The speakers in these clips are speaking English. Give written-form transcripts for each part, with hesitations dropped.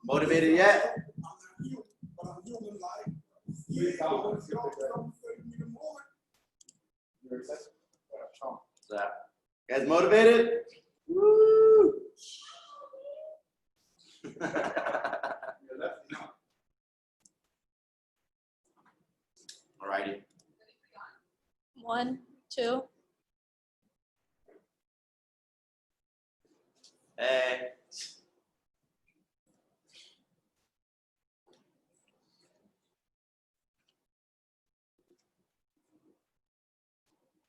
Motivated yet? Guys motivated? Woo! Alrighty. 1, 2. Hey.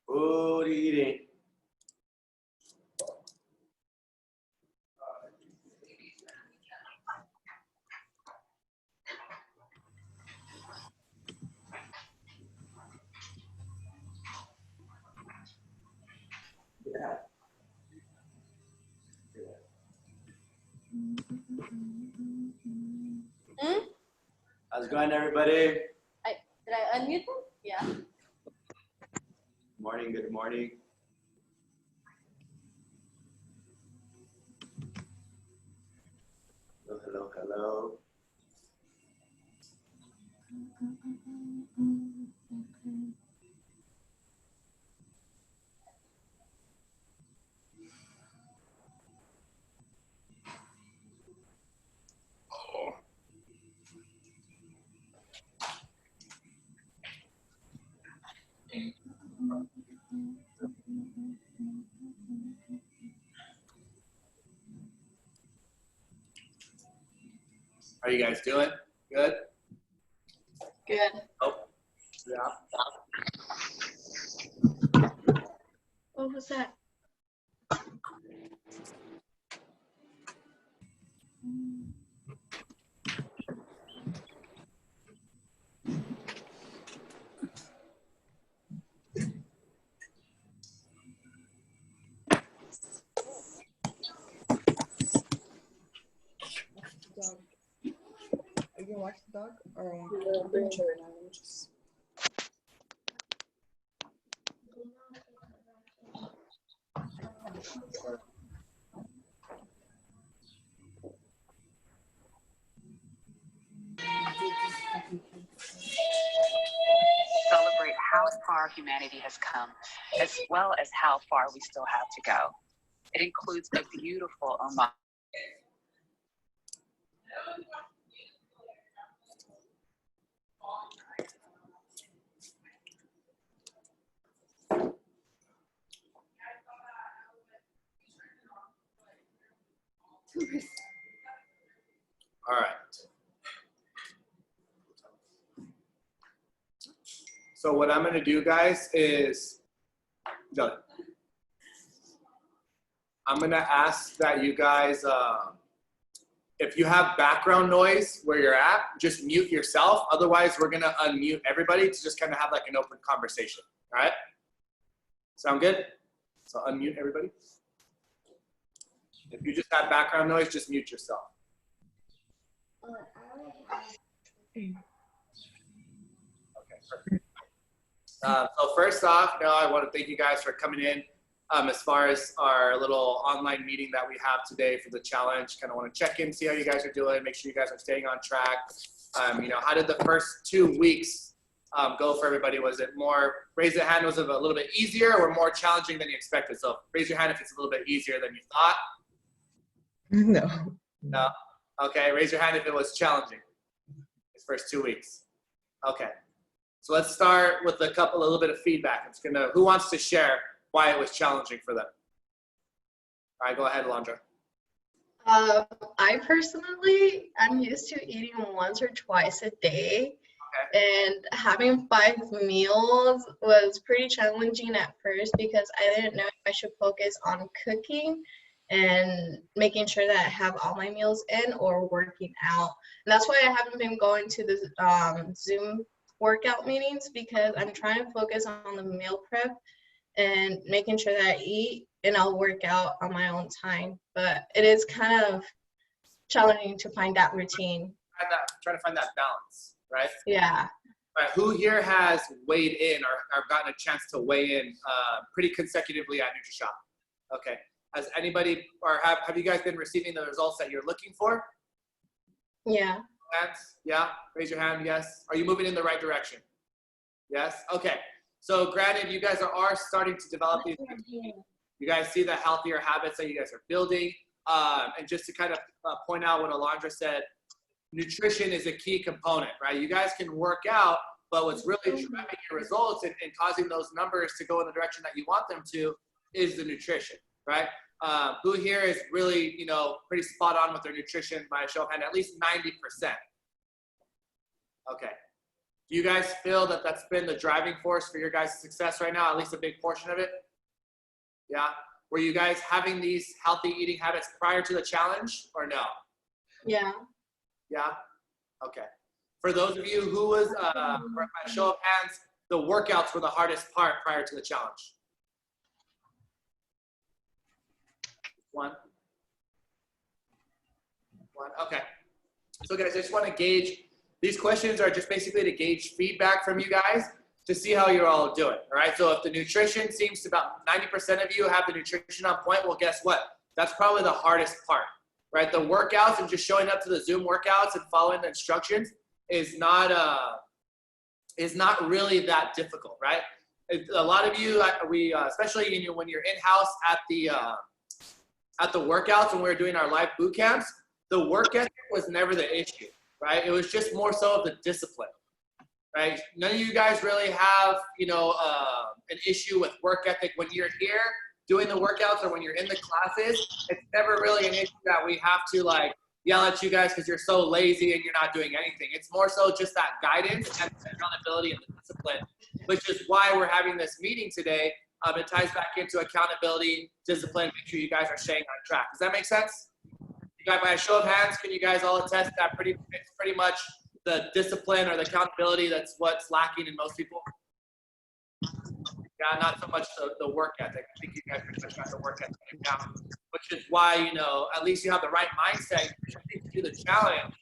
Food eating. Yeah. How's it going, everybody? Did I unmute them? Yeah. Morning, good morning. Hello, hello, hello. How are you guys doing? Good? Good. Oh, yeah. What was that? Dog. Are you gonna watch the dog or? No, bring her now. Just... Celebrate how far humanity has come, as well as how far we still have to go. It includes a beautiful homage. All right. So what I'm going to do, guys, is I'm going to ask that you guys, if you have background noise where you're at, just mute yourself. Otherwise, we're going to unmute everybody to just kind of have like an open conversation. All right? Sound good? So unmute everybody. If you just have background noise, just mute yourself. Okay, perfect. So first off, I want to thank you guys for coming in. As far as our little online meeting that we have today for the challenge, kind of want to check in, see how you guys are doing, make sure you guys are staying on track. How did the first 2 weeks go for everybody? Was it more, raise your hand, was it a little bit easier or more challenging than you expected? So raise your hand if it's a little bit easier than you thought. No. No? Okay, raise your hand if it was challenging. These first 2 weeks. Okay. So let's start with a little bit of feedback. It's gonna, who wants to share why it was challenging for them? All right, go ahead, Alondra. I personally, I'm used to eating once or twice a day. Okay. And having 5 meals was pretty challenging at first because I didn't know if I should focus on cooking and making sure that I have all my meals in or working out. And that's why I haven't been going to the Zoom workout meetings, because I'm trying to focus on the meal prep and making sure that I eat and I'll work out on my own time. But it is kind of challenging to find that routine. Trying to find that balance, right? Yeah. All right, who here has weighed in or gotten a chance to weigh in pretty consecutively at NutriShop? Okay. Has anybody, or have you guys been receiving the results that you're looking for? Yeah. Hands? Yeah? Raise your hand, yes. Are you moving in the right direction? Yes? Okay. So granted, you guys are starting to develop these. You guys see the healthier habits that you guys are building. And just to kind of point out what Alondra said, nutrition is a key component, right? You guys can work out, but what's really driving your results and causing those numbers to go in the direction that you want them to is the nutrition, right? Who here is really, pretty spot on with their nutrition by a show of hand, at least 90%. Okay. Do you guys feel that that's been the driving force for your guys' success right now, at least a big portion of it? Yeah? Were you guys having these healthy eating habits prior to the challenge or no? Yeah. Yeah? Okay. For those of you who was, by show of hands, the workouts were the hardest part prior to the challenge. One. Okay. So guys, I just want to gauge, these questions are just basically to gauge feedback from you guys to see how you're all doing. All right. So if the nutrition seems to about 90% of you have the nutrition on point, well, guess what? That's probably the hardest part, right? The workouts and just showing up to the Zoom workouts and following the instructions is not really that difficult, right? A lot of you, especially when you're in-house at the workouts when we were doing our live boot camps, the work ethic was never the issue, right? It was just more so of the discipline, right? None of you guys really have, an issue with work ethic when you're here doing the workouts or when you're in the classes. It's never really an issue that we have to yell at you guys because you're so lazy and you're not doing anything. It's more so just that guidance and accountability and the discipline, which is why we're having this meeting today. It ties back into accountability, discipline, make sure you guys are staying on track. Does that make sense? You guys, by a show of hands, can you guys all attest that it's pretty much the discipline or the accountability that's what's lacking in most people? Yeah, not so much the work ethic. I think you guys pretty much got the work ethic down, which is why, at least you have the right mindset to do the challenge,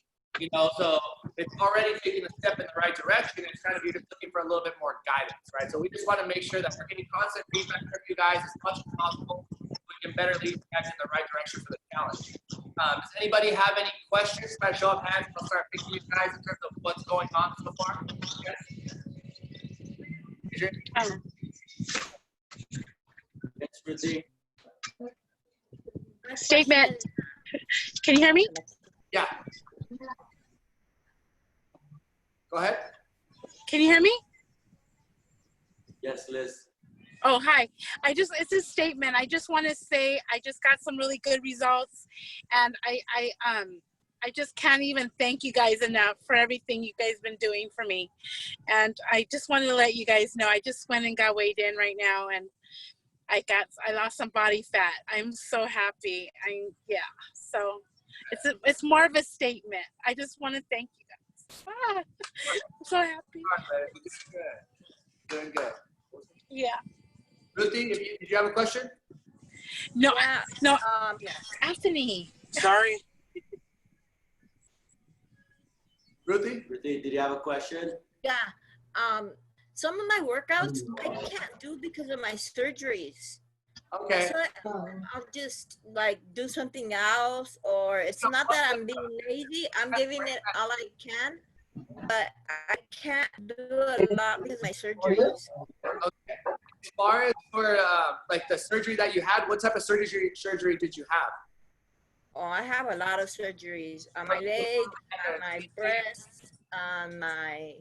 so it's already taking a step in the right direction. It's kind of you're just looking for a little bit more guidance, right? So we just want to make sure that we're getting constant feedback from you guys as much as possible. We can better lead you guys in the right direction for the challenge. Does anybody have any questions? By show of hands, I'll start picking you guys in terms of what's going on so far. Yes? Yes, Ruthie. Statement. Can you hear me? Yeah. Go ahead. Can you hear me? Yes, Liz. Oh, hi. It's a statement. I just want to say I just got some really good results, and I just can't even thank you guys enough for everything you guys been doing for me. And I just wanted to let you guys know I just went and got weighed in right now, and I lost some body fat. I'm so happy. So it's more of a statement. I just want to thank you guys. I'm so happy. Good. Doing good. Yeah. Ruthie, did you have a question? No, Yeah. no. Yeah. Anthony. Sorry. Ruthie, Did you have a question? Yeah. Some of my workouts I can't do because of my surgeries. okay. So I'll just do something else, or it's not that I'm being lazy. I'm giving it all I can, but I can't do a lot because of my surgeries. Okay. As far as for the surgery that you had, what type of surgery did you have? Oh, I have a lot of surgeries on my leg, on my breasts, on my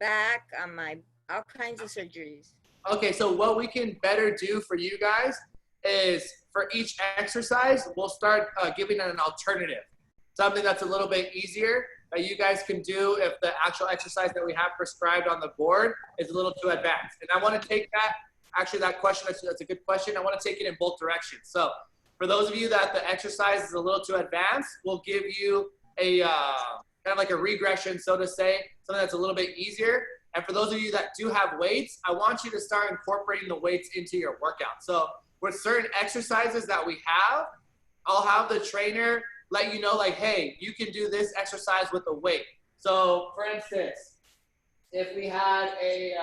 back, on my all kinds of surgeries. Okay, so what we can better do for you guys is for each exercise, we'll start giving it an alternative. Something that's a little bit easier that you guys can do if the actual exercise that we have prescribed on the board is a little too advanced. And I want to take that question, that's a good question. I want to take it in both directions. So for those of you that the exercise is a little too advanced, we'll give you a kind of like a regression, so to say, something that's a little bit easier. And for those of you that do have weights, I want you to start incorporating the weights into your workout. So with certain exercises that we have, I'll have the trainer let you know, hey, you can do this exercise with a weight. So for instance, if we had a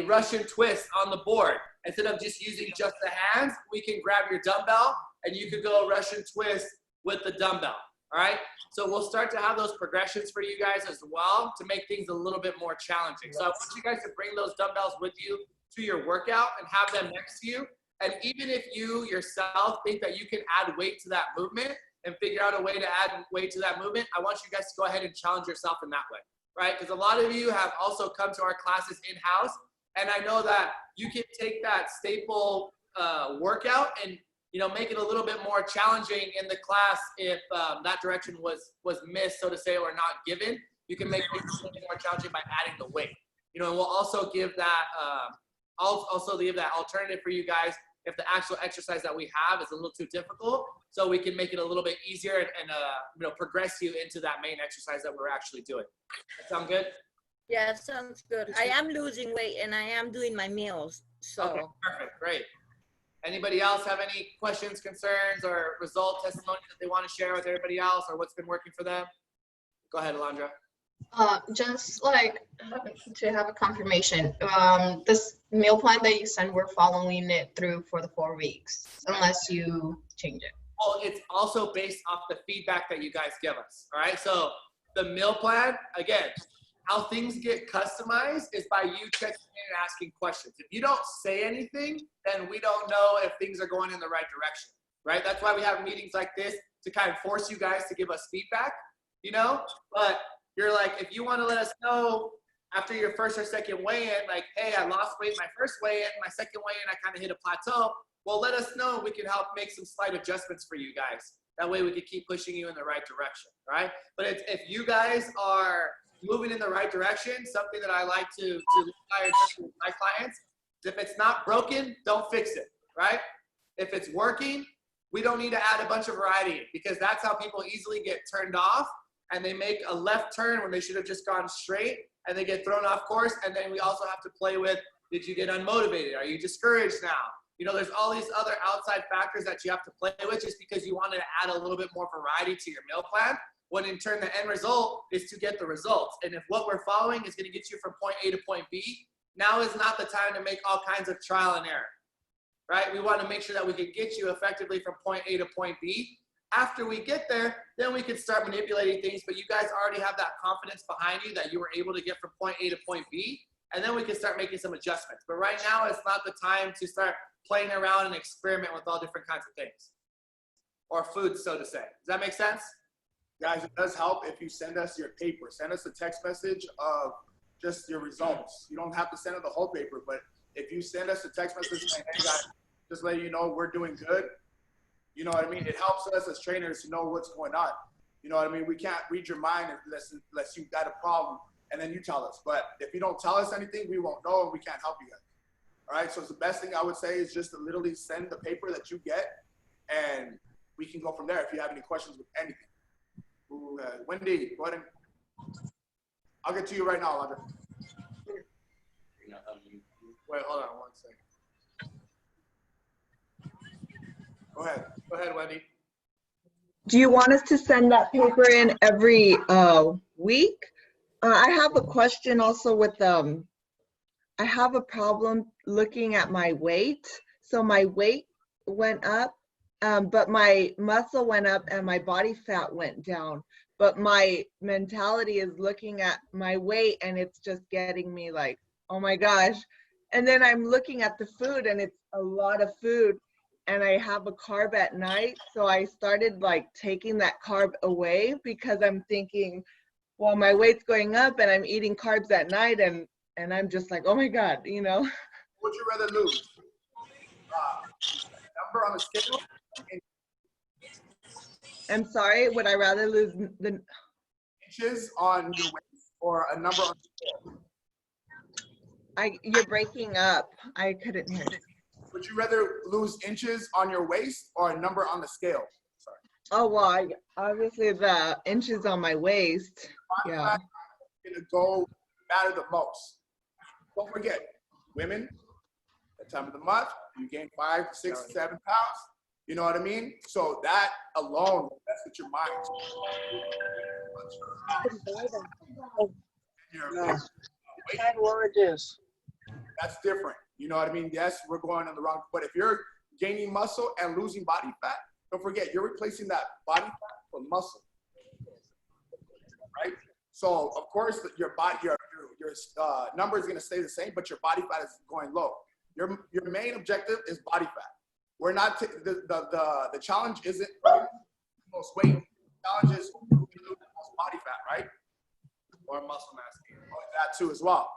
Russian twist on the board, instead of just using just the hands, we can grab your dumbbell and you could go Russian twist with the dumbbell. All right. So we'll start to have those progressions for you guys as well to make things a little bit more challenging. So I want you guys to bring those dumbbells with you to your workout and have them next to you. And even if you yourself think that you can add weight to that movement and figure out a way to add weight to that movement, I want you guys to go ahead and challenge yourself in that way, right? Because a lot of you have also come to our classes in-house, and I know that you can take that staple workout and make it a little bit more challenging in the class if that direction was missed, so to say, or not given. You can make it a little bit more challenging by adding the weight. And we'll also give that alternative for you guys if the actual exercise that we have is a little too difficult, so we can make it a little bit easier and progress you into that main exercise that we're actually doing. That sound good? Yeah, sounds good. I am losing weight and I am doing my meals. So okay, perfect, great. Anybody else have any questions, concerns, or result testimonies that they want to share with everybody else, or what's been working for them? Go ahead, Alondra. Just like to have a confirmation, this meal plan that you sent, we're following it through for the 4 weeks, unless you change it. Well, it's also based off the feedback that you guys give us. All right. So the meal plan, again, how things get customized is by you checking in and asking questions. If you don't say anything, then we don't know if things are going in the right direction. Right. That's why we have meetings like this to kind of force you guys to give us feedback, but you're like, if you want to let us know after your first or second weigh-in, like, hey, I lost weight my first weigh-in, my second weigh-in, I kind of hit a plateau. Well, let us know. We can help make some slight adjustments for you guys. That way we can keep pushing you in the right direction, right? But if you guys are moving in the right direction, something that I like to inspire my clients, if it's not broken, don't fix it, right? If it's working, we don't need to add a bunch of variety, because that's how people easily get turned off. And they make a left turn when they should have just gone straight, and they get thrown off course. And then we also have to play with, did you get unmotivated? Are you discouraged now? There's all these other outside factors that you have to play with just because you wanted to add a little bit more variety to your meal plan, when in turn the end result is to get the results. And if what we're following is going to get you from point A to point B, now is not the time to make all kinds of trial and error, right? We want to make sure that we can get you effectively from point A to point B. After we get there, then we can start manipulating things, but you guys already have that confidence behind you that you were able to get from point A to point B, and then we can start making some adjustments. But right now, it's not the time to start playing around and experiment with all different kinds of things, or foods, so to say. Does that make sense? Guys, it does help if you send us your paper. Send us a text message of just your results. You don't have to send us the whole paper, but if you send us a text message saying, hey guys, just letting you know we're doing good, you know what I mean? It helps us as trainers to know what's going on. You know what I mean? We can't read your mind unless you've got a problem and then you tell us. But if you don't tell us anything, we won't know and we can't help you guys. All right? So the best thing I would say is just to literally send the paper that you get, and we can go from there if you have any questions with anything. Ooh, Wendy, go ahead and I'll get to you right now, Alondra. Wait, hold on one second. Go ahead. Go ahead, Wendy. Do you want us to send that paper in every week? I have a question also with I have a problem looking at my weight. So my weight went up, but my muscle went up and my body fat went down. But my mentality is looking at my weight and it's just getting me like, oh my gosh. And then I'm looking at the food and it's a lot of food. And I have a carb at night, so I started like taking that carb away because I'm thinking, well, my weight's going up and I'm eating carbs at night, and I'm just like, oh my God, Would you rather lose? Number on the scale? I'm sorry, would I rather lose the Inches on your waist or a number on the scale? You're breaking up. I couldn't hear it. Would you rather lose inches on your waist or a number on the scale? Sorry. Oh, well, obviously the inches on my waist. Yeah. Going to go matter the most. Don't forget, women, at the time of the month, you gain 5, 6, 7 pounds. You know what I mean? So that alone will mess with your mind. That's different. You know what I mean? Yes, we're going on the wrong, but if you're gaining muscle and losing body fat, don't forget, you're replacing that body fat with muscle, right? So of course, your body, your number is going to stay the same, but your body fat is going low. Your main objective is body fat. We're not the challenge isn't most weight. The challenge is most body fat, right? Or muscle mass gain. That too as well.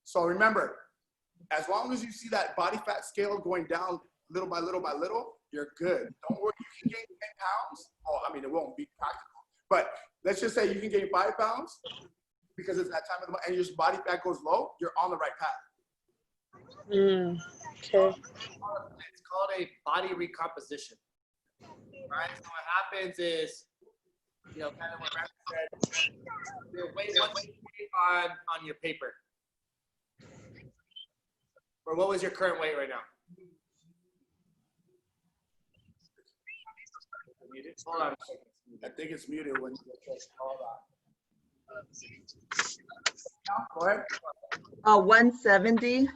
So remember, as long as you see that body fat scale going down little by little by little, you're good. Don't worry, you can gain 10 pounds. Oh, I mean, it won't be practical. But let's just say you can gain 5 pounds because it's that time of the month and your body fat goes low, you're on the right path. Okay. It's called a body recomposition. Right? So what happens is, you know, kind of what Randy said, your weight, what's your weight on your paper? Or what was your current weight right now? Hold on a second. I think it's muted when you hold on. Go ahead. 170. Okay,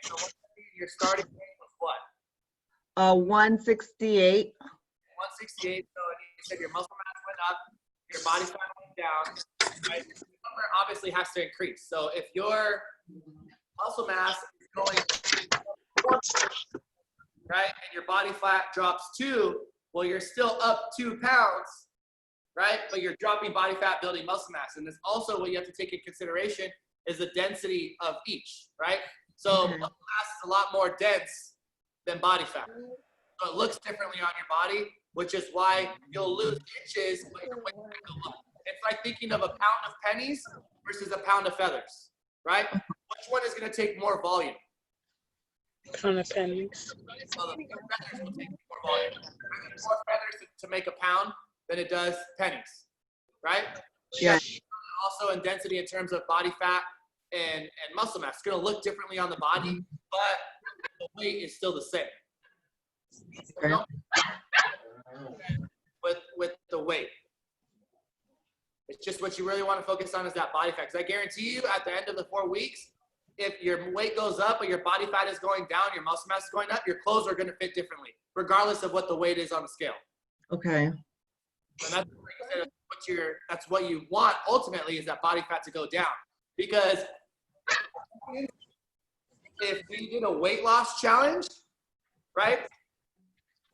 so your starting weight was what? 168. 168. So you said your muscle mass went up, your body fat went down. Right? The number obviously has to increase. So if your muscle mass is going right, and your body fat drops 2, well, you're still up 2 pounds, right? But you're dropping body fat, building muscle mass. And this also what you have to take into consideration is the density of each, right? So muscle mass is a lot more dense than body fat. So it looks differently on your body, which is why you'll lose inches, but your weight will go up. It's like thinking of a pound of pennies versus a pound of feathers, right? Which one is going to take more volume? Pound of pennies. So the feathers will take more volume. There's more feathers to make a pound than it does pennies, right? Yeah. Also in density in terms of body fat and muscle mass. It's going to look differently on the body, but the weight is still the same. Okay. With the weight. It's just what you really want to focus on is that body fat. Because I guarantee you at the end of the 4 weeks, if your weight goes up but your body fat is going down, your muscle mass is going up, your clothes are going to fit differently, regardless of what the weight is on the scale. Okay. And that's what you want ultimately is that body fat to go down. Because if we did a weight loss challenge, right?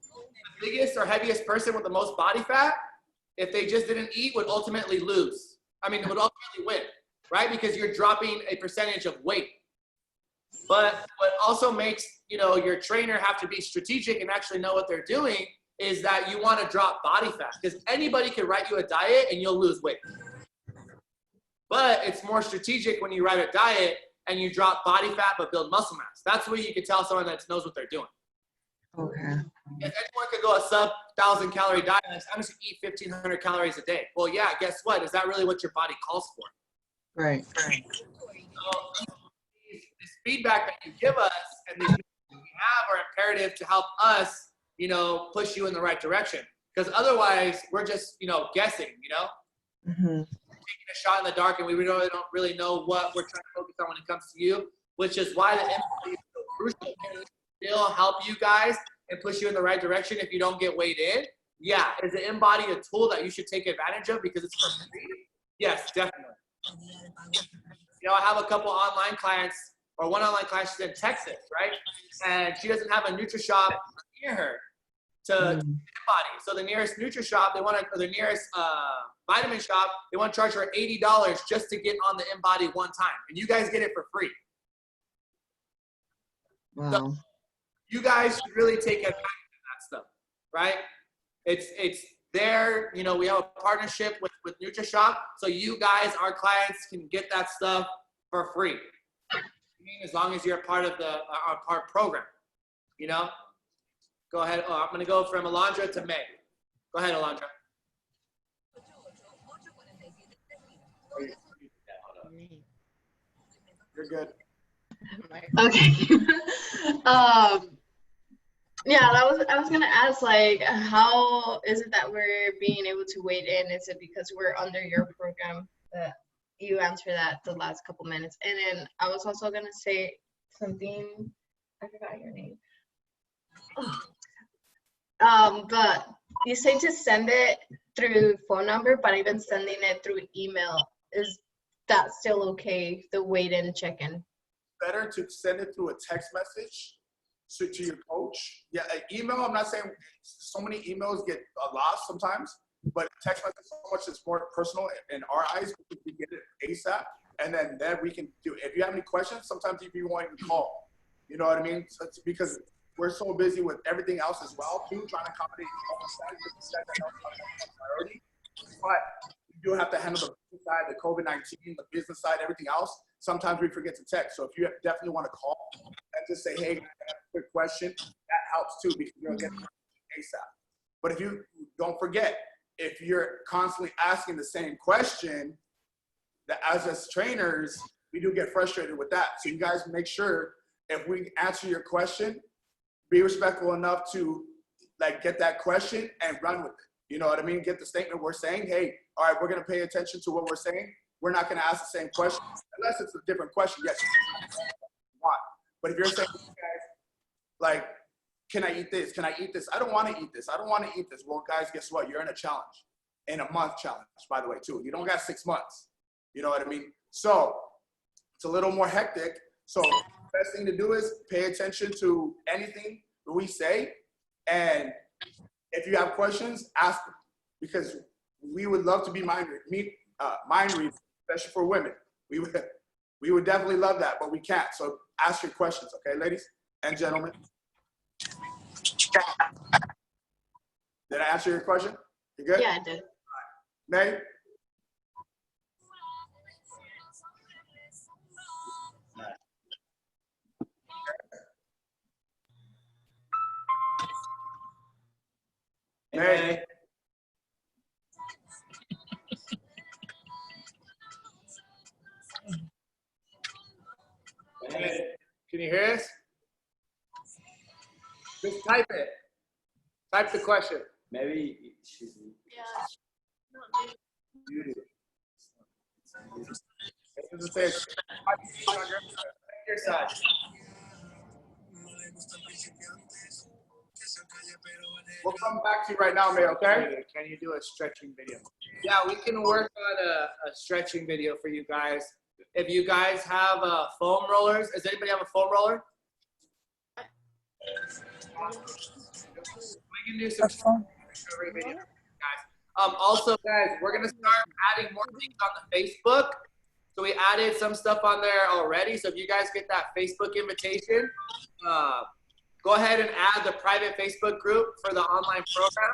The biggest or heaviest person with the most body fat, if they just didn't eat, would ultimately lose. I mean, would ultimately win, right? Because you're dropping a percentage of weight. But what also makes, you know, your trainer have to be strategic and actually know what they're doing is that you want to drop body fat, because anybody can write you a diet and you'll lose weight. But it's more strategic when you write a diet and you drop body fat but build muscle mass. That's where you can tell someone that knows what they're doing. Okay. If anyone could go a sub 1,000 calorie diet, I'm just gonna eat 1,500 calories a day. Well, yeah, guess what? Is that really what your body calls for? Right. So this feedback that you give us and these we have are imperative to help us, you know, push you in the right direction. Because otherwise, we're just, you know, guessing, you know, taking a shot in the dark, and we really don't really know what we're trying to focus on when it comes to you, which is why the InBody is so crucial. It'll help you guys and push you in the right direction if you don't get weighed in. Yeah, is the InBody a tool that you should take advantage of because it's for free? Yes, definitely. You know, I have a couple online clients, or one online client, she's in Texas, right? And she doesn't have a NutriShop near her to InBody. So the nearest NutriShop, or the nearest vitamin shop, they want to charge her $80 just to get on the InBody one time. And you guys get it for free. Wow. So you guys should really take advantage of that stuff, right? It's there, you know, we have a partnership with NutriShop, so you guys, our clients, can get that stuff for free. I mean, as long as you're a part of our program, you know? Go ahead. Oh, I'm going to go from Alondra to May. Go ahead, Alondra. You're good. Okay. Yeah, I was gonna ask, like, how is it that we're being able to wait in? Is it because we're under your program? You answered that the last couple minutes, and then I was also gonna say something I forgot your name. But you say to send it through phone number, but I've been sending it through email. Is that still okay? The wait-in check-in. Better to send it through a text message to your coach. Yeah, an email. I'm not saying so many emails get lost sometimes, but text message so much is more personal in our eyes. We get it ASAP, and then we can do. If you have any questions, sometimes if you want to call, you know what I mean. So it's because we're so busy with everything else as well, too, trying to accommodate all the priority. But you do have to handle the business side, the COVID-19, the business side, everything else. Sometimes we forget to text. So if you definitely want to call and just say, hey, I have a quick question, that helps too, because you'll get ASAP. But if you don't forget, if you're constantly asking the same question, that as trainers, we do get frustrated with that. So you guys make sure if we answer your question, be respectful enough to like get that question and run with it. You know what I mean? Get the statement we're saying, hey, all right, we're going to pay attention to what we're saying. We're not going to ask the same question unless it's a different question. Yes, but if you're saying, guys, like, can I eat this? Can I eat this? I don't want to eat this. I don't want to eat this. Well, guys, guess what? You're in a challenge, in a month challenge, by the way, too. You don't got 6 months. You know what I mean? So it's a little more hectic. So the best thing to do is pay attention to anything that we say. And if you have questions, ask them, because we would love to be mind readers, especially for women. We would definitely love that, but we can't. So ask your questions, okay, ladies and gentlemen? Did I answer your question? You good? Yeah, I did. May? May? Hey, can you hear us? Just type it. Type the question. Maybe she's muted. It doesn't say it's on your side. We'll come back to you right now, May, okay? Can you do a stretching video? Yeah, we can work on a stretching video for you guys. If you guys have foam rollers, does anybody have a foam roller? We can do some recovery video, guys. Also, guys, we're gonna start adding more things on the Facebook. So we added some stuff on there already. So if you guys get that Facebook invitation, go ahead and add the private Facebook group for the online program.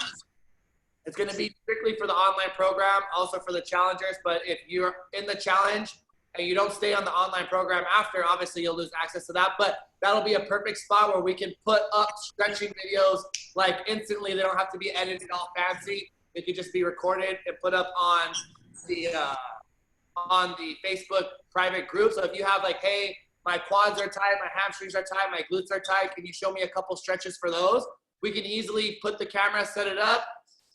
It's going to be strictly for the online program, also for the challengers. But if you're in the challenge and you don't stay on the online program after, obviously you'll lose access to that. But that'll be a perfect spot where we can put up stretching videos like instantly. They don't have to be edited all fancy. They could just be recorded and put up on the Facebook private group. So if you have like, hey, my quads are tight, my hamstrings are tight, my glutes are tight, can you show me a couple stretches for those? We can easily put the camera, set it up,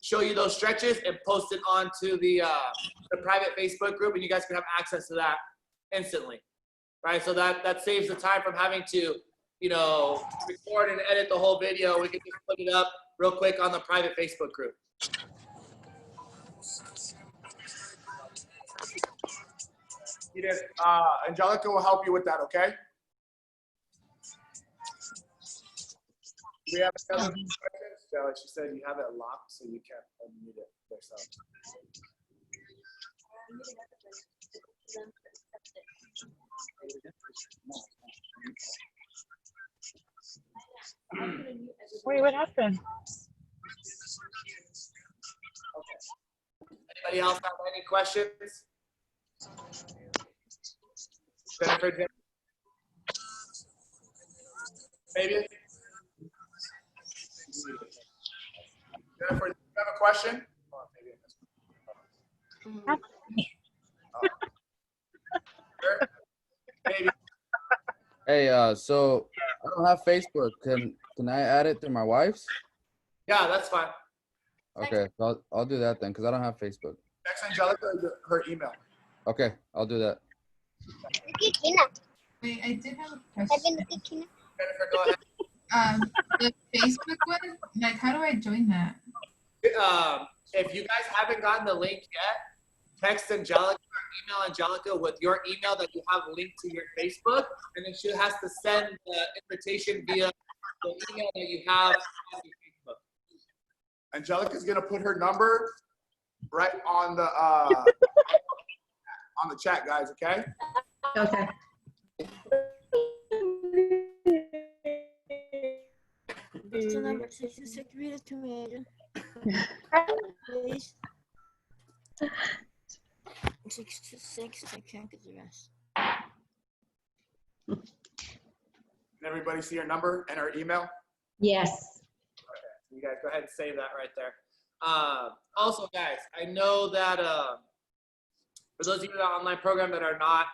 show you those stretches, and post it onto the private Facebook group, and you guys can have access to that instantly, right? So that saves the time from having to, record and edit the whole video. We can just put it up real quick on the private Facebook group. Angelica will help you with that, okay? We have another question. So she said you have it locked, so you can't unmute it yourself. Wait, what happened? Okay. Anybody else have any questions? Jennifer, maybe? Jennifer, do you have a question? Maybe. Hey, so I don't have Facebook. Can I add it through my wife's? Yeah, that's fine. Okay, so I'll do that then, because I don't have Facebook. Text Angelica her email. Okay, I'll do that. Wait, I did have a question. Jennifer, go ahead. The Facebook one, like, how do I join that? If you guys haven't gotten the link yet, text Angelica or email Angelica with your email that you have linked to your Facebook, and then she has to send the invitation via the email that you have on your Facebook. Angelica's gonna put her number right on the chat, guys. Okay. Okay. What's the number? 66, read it to me. Please. 66, I can't get the rest. Can everybody see her number and her email? Yes. Okay, you guys go ahead and save that right there. Also, guys, I know that for those of you in the online program that are not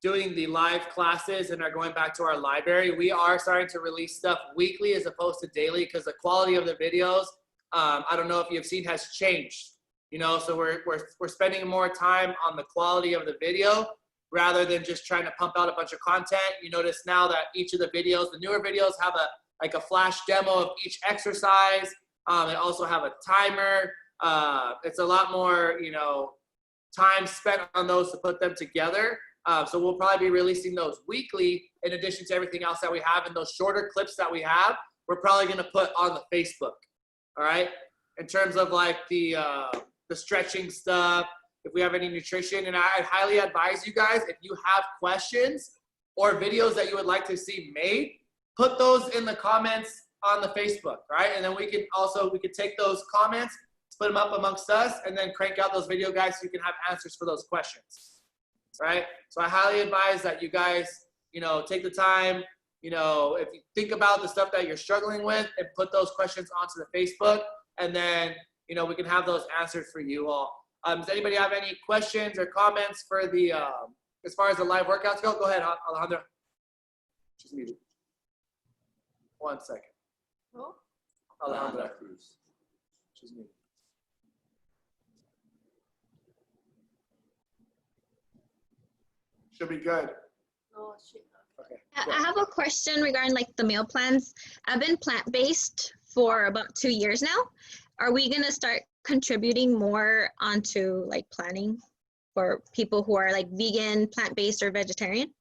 doing the live classes and are going back to our library, we are starting to release stuff weekly as opposed to daily because the quality of the videos, I don't know if you've seen, has changed. You know, so we're spending more time on the quality of the video rather than just trying to pump out a bunch of content. You notice now that each of the videos, the newer videos, have a flash demo of each exercise. They also have a timer. It's a lot more, you know, time spent on those to put them together. So we'll probably be releasing those weekly in addition to everything else that we have. And those shorter clips that we have, we're probably going to put on the Facebook. All right. In terms of like the stretching stuff, if we have any nutrition, and I highly advise you guys, if you have questions or videos that you would like to see made, put those in the comments on the Facebook, right? And then we could take those comments, split them up amongst us, and then crank out those video guys so you can have answers for those questions, right? So I highly advise that you guys, you know, take the time, you know, if you think about the stuff that you're struggling with and put those questions onto the Facebook, and then, you know, we can have those answered for you all. Does anybody have any questions or comments for the, as far as the live workouts go? Go ahead, Alejandro. Just muted. 1 second. Who? Alejandro. She's muted. Should be good. No, shit. Okay. I have a question regarding like the meal plans. I've been plant-based for about 2 years now. Are we gonna start contributing more onto like planning for people who are like vegan, plant-based, or vegetarian?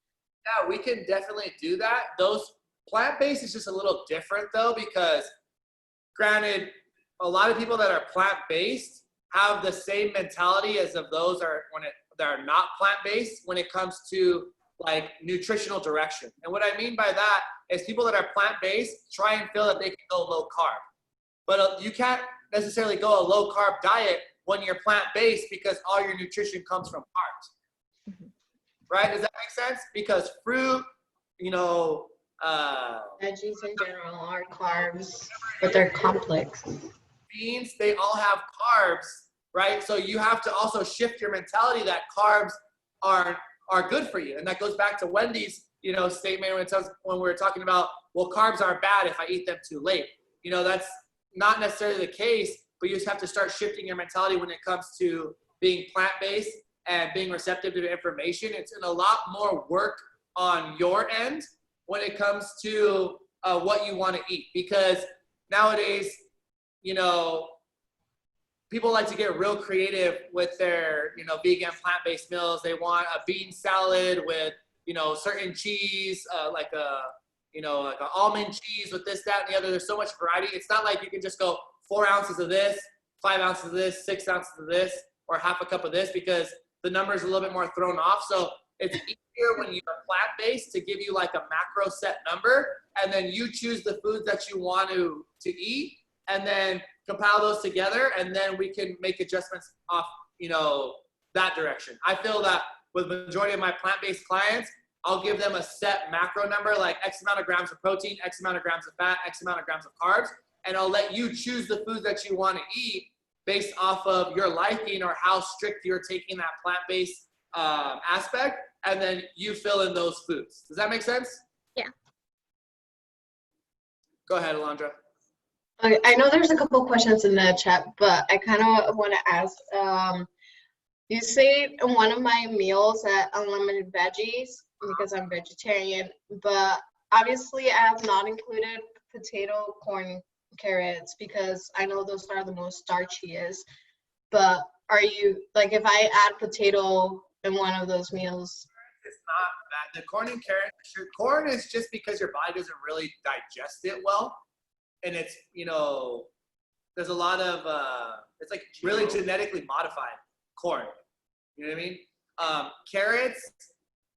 Yeah, we can definitely do that. Those plant-based is just a little different though, because granted, a lot of people that are plant-based have the same mentality as of those that are not plant-based when it comes to like nutritional direction. And what I mean by that is people that are plant-based try and feel that they can go low carb. But you can't necessarily go a low carb diet when you're plant-based because all your nutrition comes from carbs. Right? Does that make sense? Because fruit, you know, Veggies in general are carbs, but they're complex. beans, they all have carbs, right? So you have to also shift your mentality that carbs are good for you. And that goes back to Wendy's, you know, statement when we were talking about, well, carbs are bad if I eat them too late. You know, that's not necessarily the case, but you just have to start shifting your mentality when it comes to being plant-based and being receptive to information. It's a lot more work on your end when it comes to what you want to eat, because nowadays, you know, people like to get real creative with their, you know, vegan plant-based meals. They want a bean salad with, you know, certain cheese, like an almond cheese with this, that, and the other. There's so much variety. It's not like you can just go 4 ounces of this, 5 ounces of this, 6 ounces of this, or half a cup of this, because the number is a little bit more thrown off. So it's easier when you're plant-based to give you like a macro set number, and then you choose the foods that you want to eat, and then compile those together, and then we can make adjustments off, you know, that direction. I feel that with the majority of my plant-based clients, I'll give them a set macro number, like X amount of grams of protein, X amount of grams of fat, X amount of grams of carbs, and I'll let you choose the foods that you want to eat based off of your liking or how strict you're taking that plant-based aspect, and then you fill in those foods. Does that make sense? Yeah. Go ahead, Alondra. I know there's a couple questions in the chat, but I kind of want to ask, you say in one of my meals that unlimited veggies because I'm vegetarian, but obviously I have not included potato, corn, carrots because I know those are the most starchiest. But are you, like, if I add potato in one of those meals? It's not bad. The corn and carrot, sure. Corn is just because your body doesn't really digest it well. And it's, you know, there's a lot of, it's like really genetically modified corn. You know what I mean? Carrots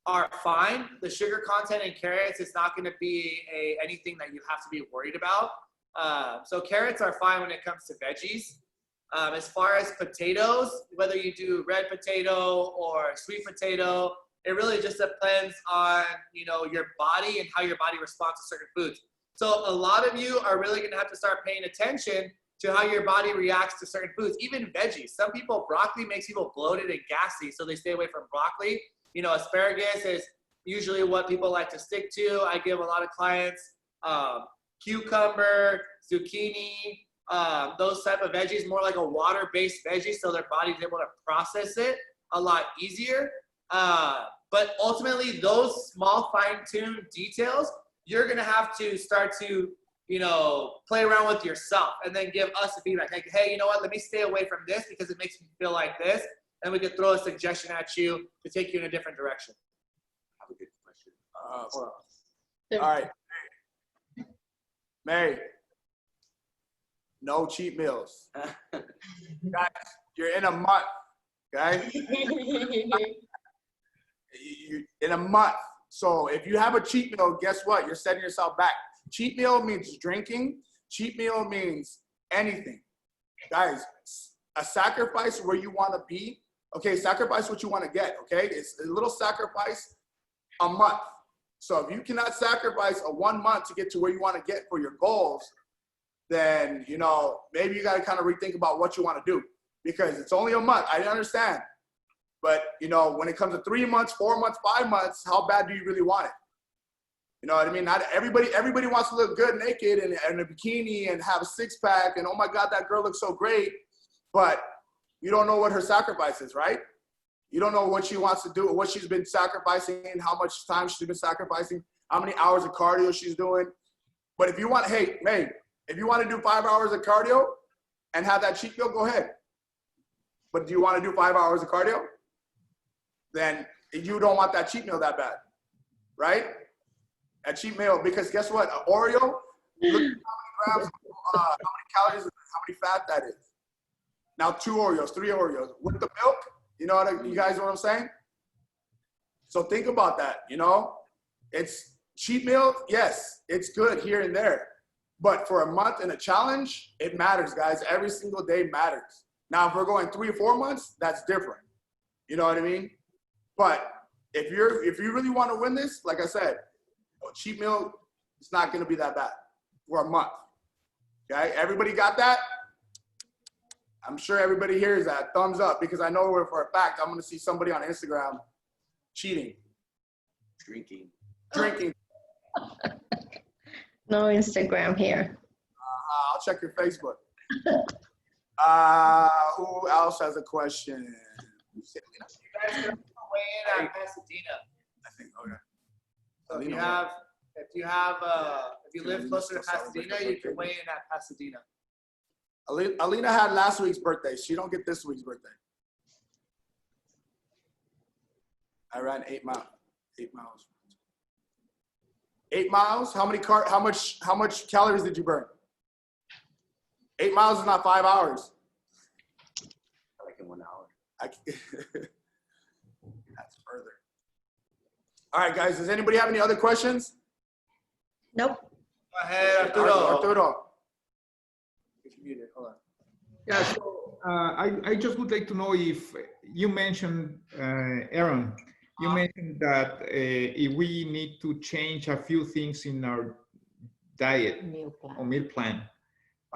are fine. The sugar content in carrots is not going to be anything that you have to be worried about. So carrots are fine when it comes to veggies. As far as potatoes, whether you do red potato or sweet potato, it really just depends on, you know, your body and how your body responds to certain foods. So a lot of you are really going to have to start paying attention to how your body reacts to certain foods, even veggies. Some people, broccoli makes people bloated and gassy, so they stay away from broccoli. You know, asparagus is usually what people like to stick to. I give a lot of clients cucumber, zucchini, those type of veggies, more like a water-based veggie, so their body's able to process it a lot easier. But ultimately, those small fine-tuned details, you're gonna have to start to, you know, play around with yourself and then give us a feedback. Like, hey, you know what, let me stay away from this because it makes me feel like this. And we could throw a suggestion at you to take you in a different direction. Have a good question. All right. Mary, no cheat meals. Guys, you're in a month, okay? You in a month. So if you have a cheat meal, guess what? You're setting yourself back. Cheat meal means drinking. Cheat meal means anything. Guys, a sacrifice where you want to be, okay, sacrifice what you want to get, okay? It's a little sacrifice a month. So if you cannot sacrifice a 1 month to get to where you want to get for your goals, then, you know, maybe you got to kind of rethink about what you want to do because it's only a month. I understand. But, you know, when it comes to 3 months, 4 months, 5 months, how bad do you really want it? You know what I mean? Not everybody wants to look good naked and in a bikini and have a six-pack and, oh, my God, that girl looks so great. But you don't know what her sacrifice is, right? You don't know what she wants to do, what she's been sacrificing, how much time she's been sacrificing, how many hours of cardio she's doing. But if you want, hey, if you want to do 5 hours of cardio and have that cheat meal, go ahead. But do you want to do 5 hours of cardio? Then you don't want that cheat meal that bad, right? A cheat meal, because guess what? An Oreo, look at how many grams, how many calories, how many fat that is. Now 2 Oreos, 3 Oreos with the milk. You know what you guys know what I'm saying? So think about that, you know? It's cheat meal, yes, it's good here and there. But for a month in a challenge, it matters, guys. Every single day matters. Now, if we're going 3 or 4 months, that's different. You know what I mean? But if you really want to win this, like I said, a cheat meal, it's not going to be that bad for a month. Okay? Everybody got that? I'm sure everybody hears that. Thumbs up, because I know for a fact I'm going to see somebody on Instagram cheating. Drinking. No Instagram here. I'll check your Facebook. Who else has a question? You guys can weigh in at Pasadena. I think, okay. So if you live closer to Pasadena, you can weigh in at Pasadena. Alina had last week's birthday. She don't get this week's birthday. I ran 8 miles. 8 miles. 8 miles? How much calories did you burn? 8 miles is not 5 hours. Like in 1 hour. That's further. All right, guys. Does anybody have any other questions? Nope. Go ahead, Arturo. Hold on. Yeah, so I just would like to know if you mentioned, Aaron, you mentioned that if we need to change a few things in our diet or meal plan,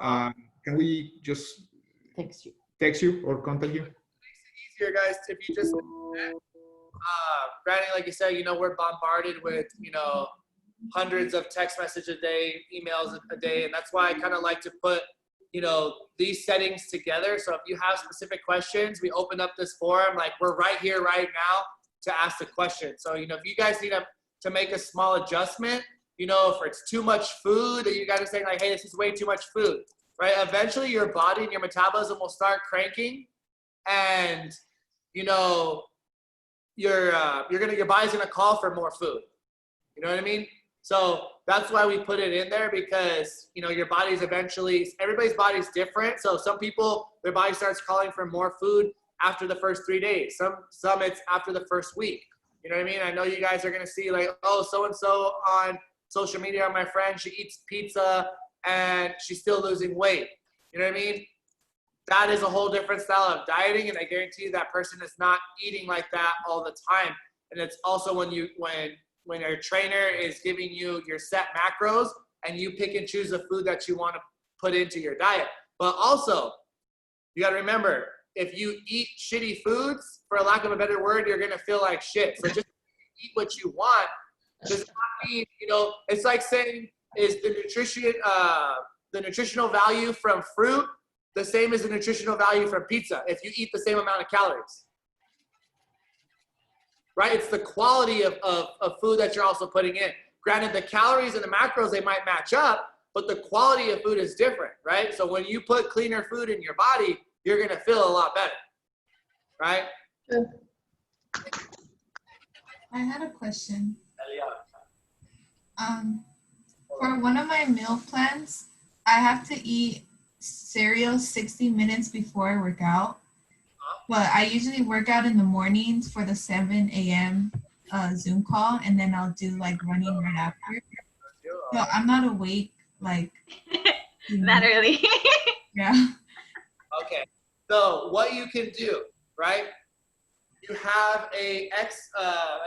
can we just text you or contact you? It makes it easier, guys, if you just granted, like you said, you know, we're bombarded with, you know, hundreds of text messages a day, emails a day, and that's why I kind of like to put, you know, these settings together. So if you have specific questions, we open up this forum, like we're right here right now to ask the question. So, you know, if you guys need to make a small adjustment, you know, if it's too much food, that you guys are saying like, hey, this is way too much food, right? Eventually your body and your metabolism will start cranking, and you know, your body's gonna call for more food. You know what I mean? So that's why we put it in there, because you know your body's eventually, everybody's body's different. So some people, their body starts calling for more food after the first 3 days. Some it's after the first week. You know what I mean? I know you guys are gonna see like, oh, so and so on social media, my friend, she eats pizza and she's still losing weight. You know what I mean? That is a whole different style of dieting, and I guarantee you that person is not eating like that all the time. And it's also when your trainer is giving you your set macros and you pick and choose the food that you want to put into your diet. But also, you got to remember, if you eat shitty foods, for a lack of a better word, you're going to feel like shit. So just eat what you want does not mean, you know, it's like saying, is the nutritional value from fruit the same as the nutritional value from pizza if you eat the same amount of calories? Right? It's the quality of food that you're also putting in. Granted, the calories and the macros, they might match up, but the quality of food is different, right? So when you put cleaner food in your body, you're going to feel a lot better, right? I had a question. For one of my meal plans, I have to eat cereal 60 minutes before I work out. But I usually work out in the mornings for the 7 a.m. Zoom call, and then I'll do like running right after. So I'm not awake like Not early. Yeah. Okay. So what you can do, right? You have a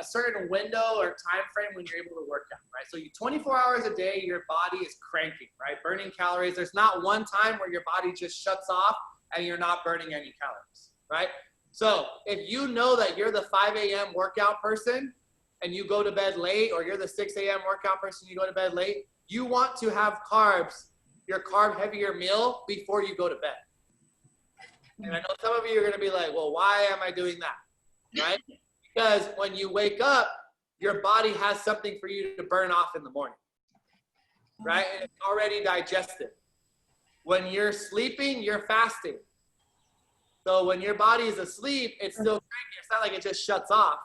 certain window or time frame when you're able to work out, right? So you 24 hours a day, your body is cranking, right? Burning calories. There's not one time where your body just shuts off and you're not burning any calories, right? So if you know that you're the 5 a.m. workout person and you go to bed late, or you're the 6 a.m. workout person, you go to bed late, you want to have carbs, your carb heavier meal before you go to bed. And I know some of you are going to be like, well, why am I doing that? Right? Because when you wake up, your body has something for you to burn off in the morning, right? And it's already digested. When you're sleeping, you're fasting. So when your body is asleep, it's still cranking. It's not like it just shuts off.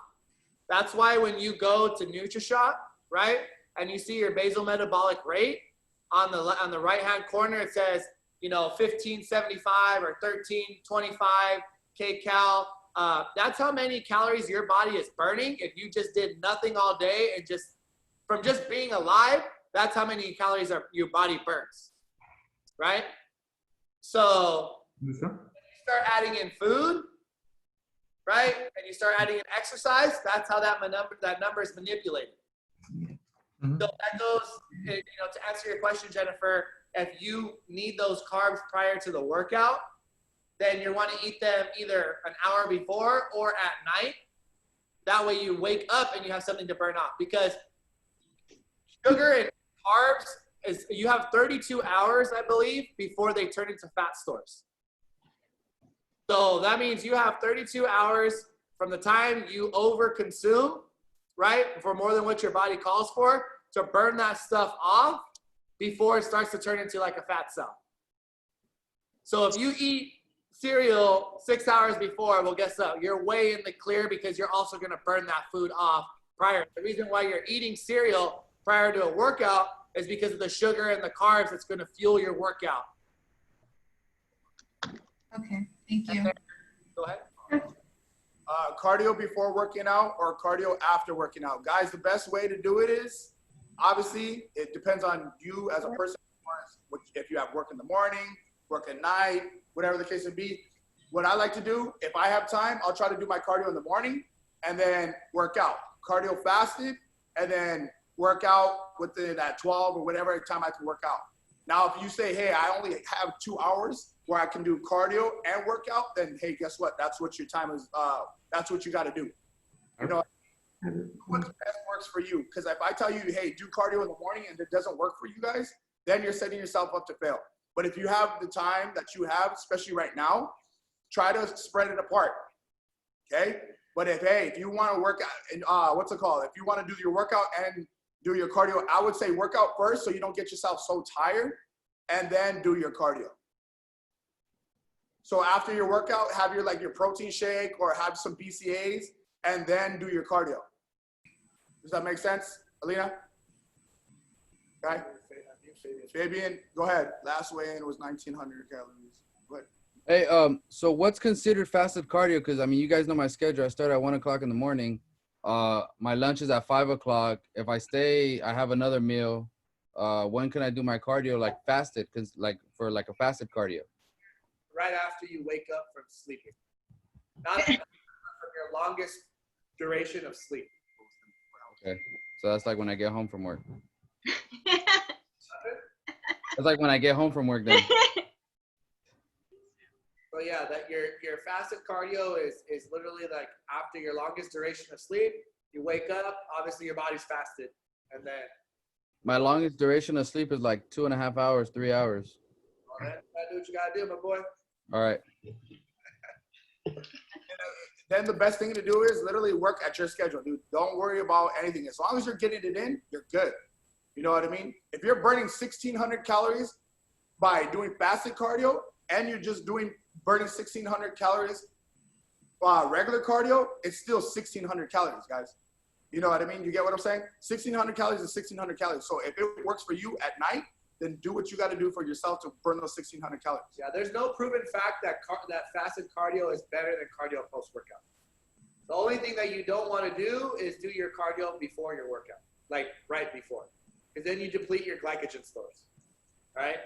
That's why when you go to NutriShot, right, and you see your basal metabolic rate on the right-hand corner, it says, you know, 1575 or 1325 kcal. That's how many calories your body is burning if you just did nothing all day, and just from just being alive, that's how many calories your body burns, right? So you start adding in food, right, and you start adding in exercise, that's how that number is manipulated. So that goes, you know, to answer your question, Jennifer, if you need those carbs prior to the workout, then you want to eat them either an hour before or at night. That way you wake up and you have something to burn off, because sugar and carbs you have 32 hours, I believe, before they turn into fat stores. So that means you have 32 hours from the time you overconsume, right, for more than what your body calls for, to burn that stuff off before it starts to turn into like a fat cell. So if you eat cereal 6 hours before, well, guess what? You're way in the clear, because you're also going to burn that food off prior. The reason why you're eating cereal prior to a workout is because of the sugar and the carbs that's going to fuel your workout. Okay, thank you. Go ahead. Cardio before working out or cardio after working out. Guys, the best way to do it is, obviously, it depends on you as a person. If you have work in the morning, work at night, whatever the case may be. What I like to do, if I have time, I'll try to do my cardio in the morning and then work out. Cardio fasted, and then work out within that 12 or whatever time I can work out. Now, if you say, hey, I only have 2 hours where I can do cardio and workout, then hey, guess what? That's what your time is. That's what you got to do. You know, what best works for you? Because if I tell you, hey, do cardio in the morning, and it doesn't work for you guys, then you're setting yourself up to fail. But if you have the time that you have, especially right now, try to spread it apart. Okay. But if you want to work out, and if you want to do your workout and do your cardio. I would say work out first so you don't get yourself so tired, and then do your cardio. So after your workout, have your like your protein shake or have some BCAAs, and then do your cardio. Does that make sense, Alina? Okay. Fabian, go ahead. Last weigh-in was 1,900 calories. Go ahead. Hey, so what's considered fasted cardio? Because I mean, you guys know my schedule. I start at 1 o'clock in the morning. My lunch is at 5 o'clock. If I stay, I have another meal. When can I do my cardio like fasted? Because like for like a fasted cardio. Right after you wake up from sleeping. Not from your longest duration of sleep. Okay, so that's like when I get home from work. That's like when I get home from work then. So yeah, that your fasted cardio is literally like after your longest duration of sleep, you wake up, obviously your body's fasted, and then My longest duration of sleep is like 2.5 hours, 3 hours. well, then, gotta do what you gotta do, my boy. All right. Then the best thing to do is literally work at your schedule, dude. Don't worry about anything. As long as you're getting it in, you're good. You know what I mean? If you're burning 1,600 calories by doing fasted cardio, and you're just burning 1,600 calories regular cardio, it's still 1,600 calories, guys. You know what I mean? You get what I'm saying? 1,600 calories is 1,600 calories. So if it works for you at night, then do what you got to do for yourself to burn those 1,600 calories. Yeah, there's no proven fact that that fasted cardio is better than cardio post-workout. The only thing that you don't want to do is do your cardio before your workout, like right before, because then you deplete your glycogen stores, right?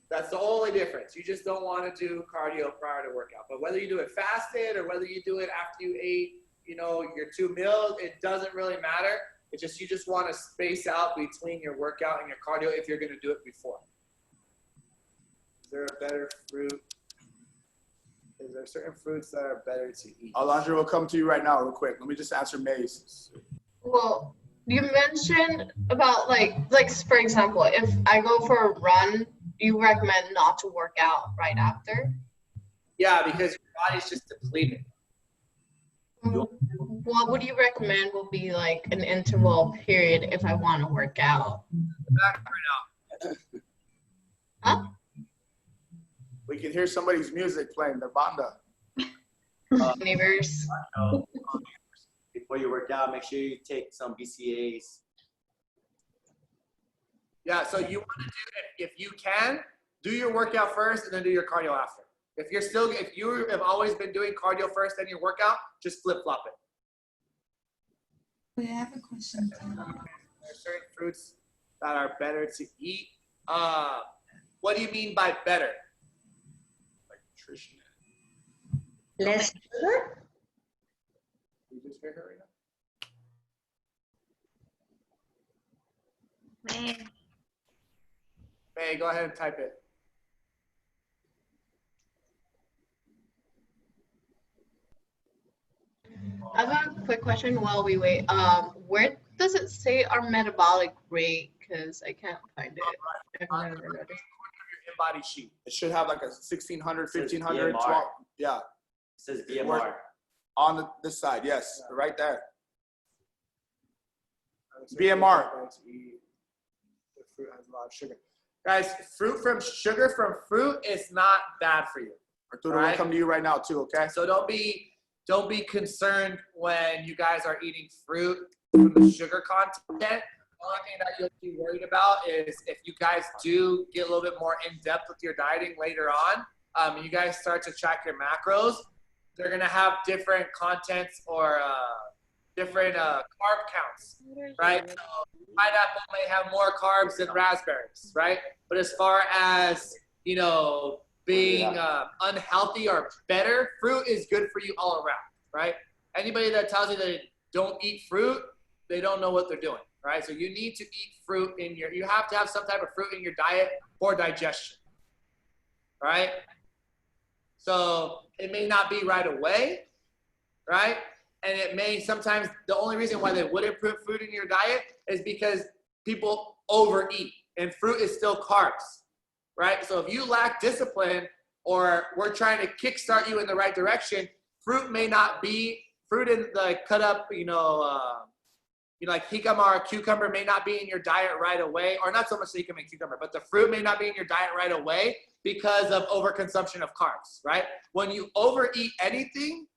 That's the only difference. You just don't want to do cardio prior to workout. But whether you do it fasted or whether you do it after you ate, you know, your 2 meals, it doesn't really matter. It's just you just want to space out between your workout and your cardio if you're going to do it before. Is there a better fruit? Is there certain fruits that are better to eat? Alondra will come to you right now real quick. Let me just answer May's. Well, you mentioned about like for example, if I go for a run, you recommend not to work out right after? Yeah, because your body's just depleted. What would you recommend will be like an interval period if I want to work out? Back right Huh? We can hear somebody's music playing, their banda. Neighbors. Before you work out, make sure you take some BCAAs. Yeah, so you want to do, if you can, do your workout first and then do your cardio after. If you have always been doing cardio first then your workout, just flip-flop it. Wait, I have a question. There are certain fruits that are better to eat. What do you mean by better? Like nutrition. Less sugar? You just hear her right now? Man. Hey, go ahead and type it. I have a quick question while we wait. Where does it say our metabolic rate? Because I can't find it. I've never noticed. Your in-body sheet. It should have like a 1,600, says 1,500, BMR. 12. Yeah. It says BMR. On this side, yes, Yeah. right there. BMR. The fruit has a lot of sugar. Guys, sugar from fruit is not bad for you. Arturo will come to you right now too, okay? So don't be concerned when you guys are eating fruit from the sugar content. The only thing that you'll be worried about is if you guys do get a little bit more in depth with your dieting later on, you guys start to track your macros, they're gonna have different contents or different carb counts, right? So pineapple may have more carbs than raspberries, right? But as far as, you know, being unhealthy or better, fruit is good for you all around, right? Anybody that tells you that they don't eat fruit, they don't know what they're doing, right? So you need to eat fruit you have to have some type of fruit in your diet for digestion, right? So it may not be right away, right? And it may sometimes, the only reason why they wouldn't put fruit in your diet is because people overeat and fruit is still carbs, right? So if you lack discipline or we're trying to kickstart you in the right direction, fruit may not be, fruit in the cut up, You know, like jicama or cucumber may not be in your diet right away, or not so much jicama and cucumber, but the fruit may not be in your diet right away because of overconsumption of carbs, right? When you overeat anything,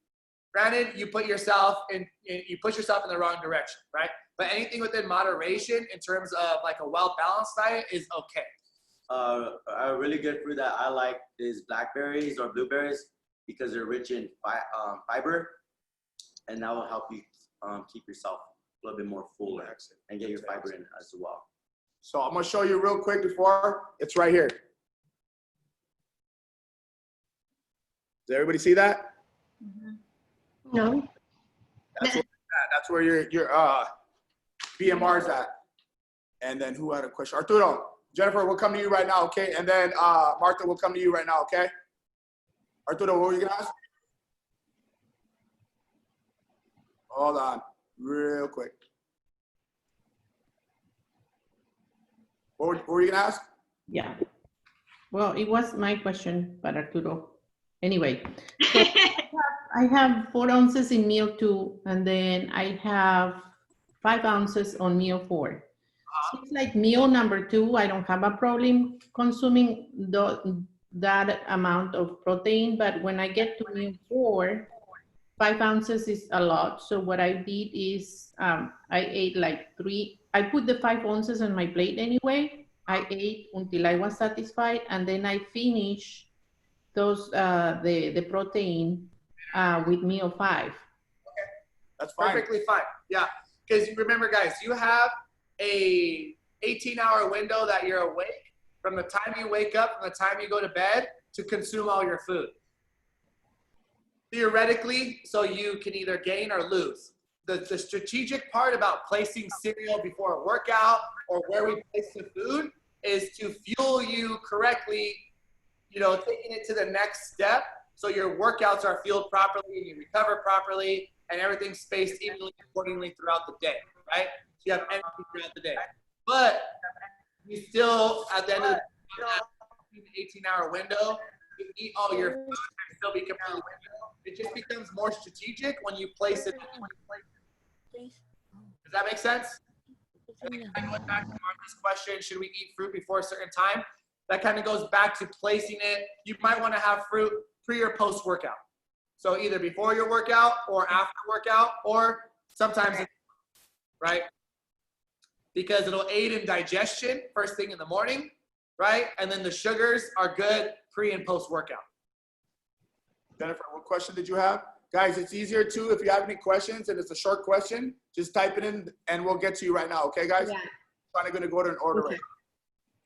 granted, you push yourself in the wrong direction, right? But anything within moderation in terms of like a well-balanced diet is okay. A really good fruit that I like is blackberries or blueberries because they're rich in fiber, and that will help you keep yourself a little bit more full and get your fiber in as well. So I'm gonna show you real quick before. It's right here. Does everybody see that? No. That's where your BMR is at. And then who had a question? Arturo, Jennifer, we'll come to you right now, okay? And then Martha will come to you right now, okay? Arturo, what were you gonna ask? Hold on, real quick. What were you gonna ask? Yeah. Well, it was my question, but Arturo. Anyway, so I have 4 ounces in meal 2, and then I have 5 ounces on meal 4. Seems like meal number 2, I don't have a problem consuming that amount of protein, but when I get to meal 4, 5 ounces is a lot. So what I did is I ate like 3. I put the 5 ounces on my plate anyway. I ate until I was satisfied, and then I finished those the protein with meal 5. Okay, that's fine. Perfectly fine. Yeah, because remember, guys, you have a 18-hour window that you're awake from the time you wake up, from the time you go to bed, to consume all your food. Theoretically, so you can either gain or lose. The strategic part about placing cereal before a workout or where we place the food is to fuel you correctly, you know, taking it to the next step so your workouts are fueled properly and you recover properly and everything's spaced evenly accordingly throughout the day, right? So you have energy throughout the day. But you still, at the end of the 18-hour window, you eat all your food and still be completely. It just becomes more strategic when you place it. Does that make sense? I went back to Martha's question, should we eat fruit before a certain time? That kind of goes back to placing it. You might want to have fruit pre or post workout. So either before your workout or after workout, or sometimes, right? Because it'll aid in digestion first thing in the morning, right? And then the sugars are good pre and post workout. Jennifer, what question did you have? Guys, it's easier too if you have any questions and it's a short question, just type it in and we'll get to you right now. Okay, guys? Yeah. I'm going to go to an order right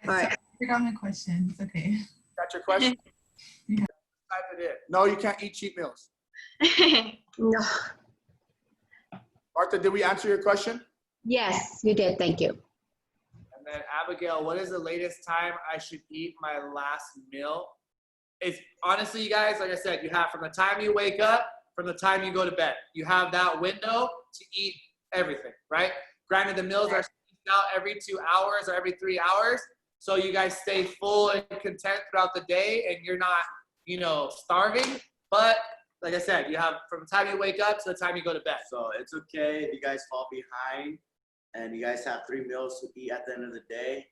now. All right. I forgot my question. It's okay. Got your question? Yeah. Type it in. No, you can't eat cheat meals. No. Martha, did we answer your question? Yes, you did. Thank you. And then Abigail, what is the latest time I should eat my last meal? It's honestly, you guys, like I said, you have from the time you wake up, from the time you go to bed. You have that window to eat everything, right? Granted, the meals are spaced out every 2 hours or every 3 hours, so you guys stay full and content throughout the day, and you're not, you know, starving. But like I said, you have from the time you wake up to the time you go to bed. So it's okay if you guys fall behind and you guys have 3 meals to eat at the end of the day.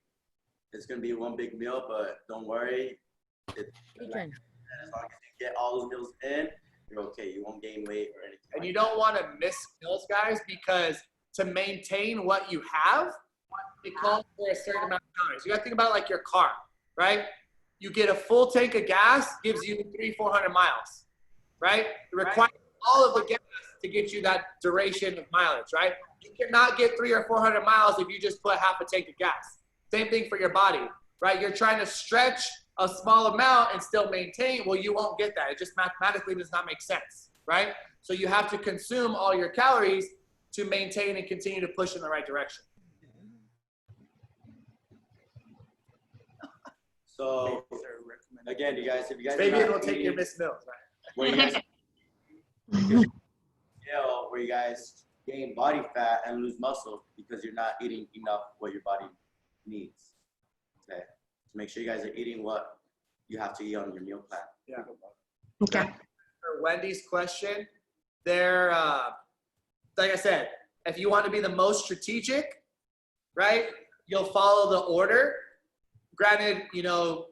It's gonna be one big meal, but don't worry. As long as you get all those meals in, you're okay. You won't gain weight or anything. And you don't want to miss meals, guys, because to maintain what you have, it calls for a certain amount of calories. You got to think about like your car, right? You get a full tank of gas, gives you 300-400 miles, right? It requires all of the gas to get you that duration of mileage, right? You cannot get 300 or 400 miles if you just put half a tank of gas. Same thing for your body, right? You're trying to stretch a small amount and still maintain. Well, you won't get that. It just mathematically does not make sense, right? So you have to consume all your calories to maintain and continue to push in the right direction. So again, you guys, if you guys Fabian will take your missed meals, right? Where you guys where you guys gain body fat and lose muscle because you're not eating enough what your body needs. Okay. So make sure you guys are eating what you have to eat on your meal plan. Yeah. Okay. For Wendy's question, they're like I said, If you want to be the most strategic, right, you'll follow the order. Granted, you know,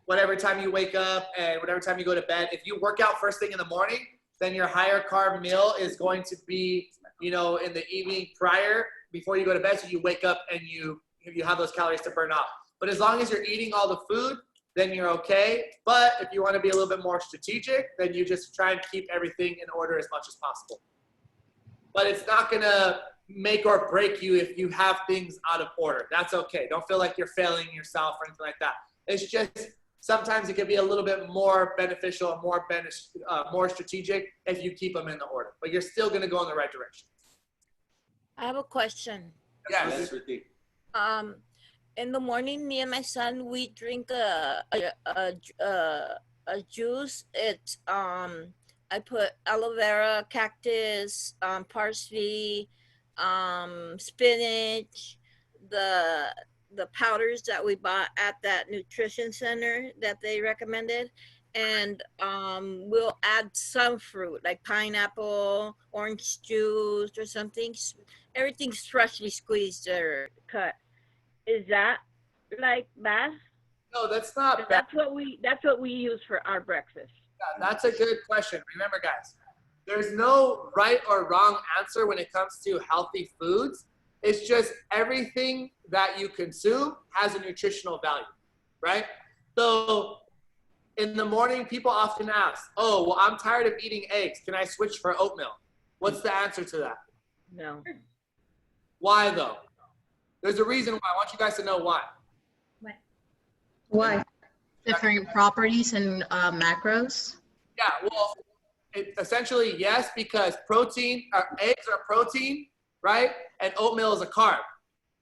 whatever time you wake up and whatever time you go to bed, if you work out first thing in the morning, then your higher carb meal is going to be, you know, in the evening prior, before you go to bed, so you wake up and you have those calories to burn off. But as long as you're eating all the food, then you're okay. But if you want to be a little bit more strategic, then you just try and keep everything in order as much as possible. But it's not going to make or break you if you have things out of order. That's okay. Don't feel like you're failing yourself or anything like that. It's just sometimes it can be a little bit more beneficial and more strategic if you keep them in the order. But you're still going to go in the right direction. I have a question. Yes. In the morning, me and my son, we drink a juice. It's I put aloe vera, cactus, parsley, spinach, the powders that we bought at that nutrition center that they recommended, and we'll add some fruit like pineapple, orange juice, or something. Everything's freshly squeezed or cut. Is that like bad? No, that's not bad. That's what we use for our breakfast. Yeah, that's a good question. Remember, guys, there's no right or wrong answer when it comes to healthy foods. It's just everything that you consume has a nutritional value, right? So in the morning, people often ask, oh, well, I'm tired of eating eggs. Can I switch for oatmeal? What's the answer to that? No. Why, though? There's a reason why. I want you guys to know why. Why? Different properties and macros. Yeah, well, essentially, yes, because eggs are protein, right? And oatmeal is a carb.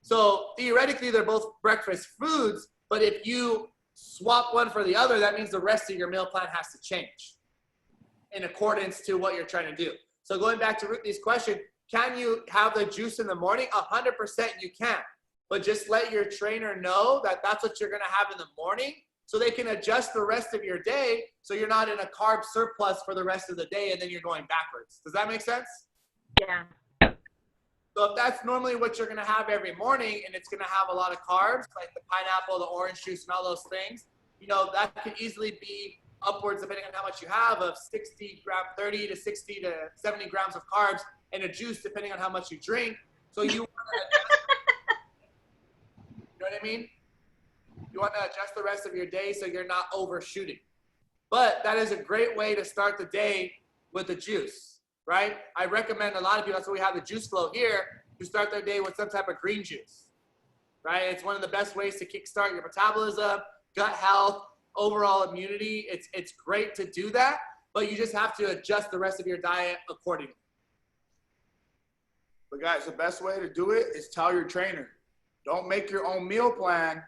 So theoretically, they're both breakfast foods, but if you swap one for the other, that means the rest of your meal plan has to change in accordance to what you're trying to do. So going back to Ruthie's question, can you have the juice in the morning? 100% you can, but just let your trainer know that that's what you're gonna have in the morning, so they can adjust the rest of your day so you're not in a carb surplus for the rest of the day and then you're going backwards. Does that make sense? Yeah. So if that's normally what you're gonna have every morning and it's gonna have a lot of carbs, like the pineapple, the orange juice, and all those things, you know, that could easily be upwards, depending on how much you have, of 30 to 60 to 70 grams of carbs in a juice, depending on how much you drink. So you know what I mean? You want to adjust the rest of your day so you're not overshooting. But that is a great way to start the day with the juice, right? I recommend a lot of people, that's why we have the juice flow here, to start their day with some type of green juice, right? It's one of the best ways to kickstart your metabolism, gut health, overall immunity. It's great to do that, but you just have to adjust the rest of your diet accordingly. But guys, the best way to do it is tell your trainer. Don't make your own meal plan